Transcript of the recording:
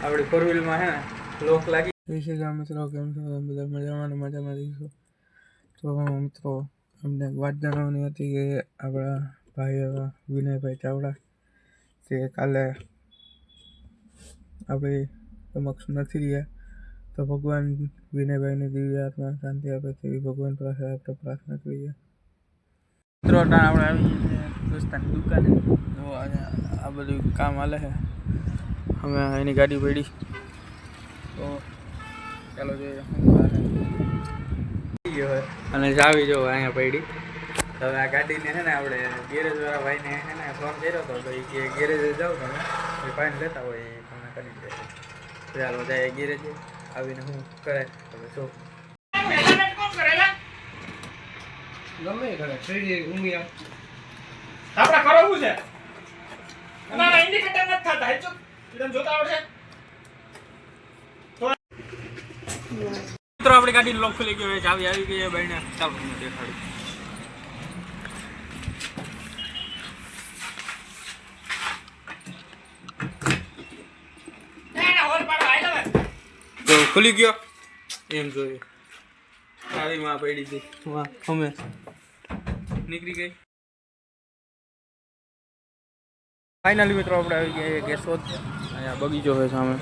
આપણી ફોર વ્હીલમાં હે ને લોક લાગી વિશે કે મિત્રો કેમ છો બધા મજામાં રહીશું. તો મિત્રો અમને વાત જણાવવાની હતી કે આપણા ભાઈ એવા વિનયભાઈ ચાવડા તે કાલે આપણી સમક્ષ નથી રહ્યા, તો ભગવાન વિનયભાઈની દિવ્ય આત્મા શાંતિ આપે તેવી ભગવાન પાસે આપણે પ્રાર્થના કરીએ. મિત્રો આપણે આવી છીએ દોસ્તાની દુકાને, તો આ બધું કામ હાલે છે. અમે એની ગાડી પડી, તો ચાલો જોઈએ અને ચાવી જો અહીંયા પડી. હવે આ ગાડીને છે ને આપણે ગેરેજ વાળા ભાઈને છે ને ફોન કર્યો હતો, તો એ કે ગેરેજે જાઓ તમે, એ પાણી લેતા હોય એ તમને કરી દે. ચાલો જાય ગેરેજે, આવીને શું કરે હવે શું ગમે કરે થઈ ઊંઘી આપણે કરવું છે. ના ઇન્ડિકેટર નથી થતા, હેચો તમે જોતા આવડે તો મિત્રો આપણી ગાડી લોક ખુલી ગયો, ચાવી આવી ગઈ ભાઈને. ચાલો તમને દેખાડું. તો ખુલી ગયો એમ જોઈએ, ચાવીમાં પડી હતી અમે નીકળી ગઈ. ફાઇનલી મિત્રો આપણે આવી ગયા કેશોદ, અહીંયા બગીચો છે સામે.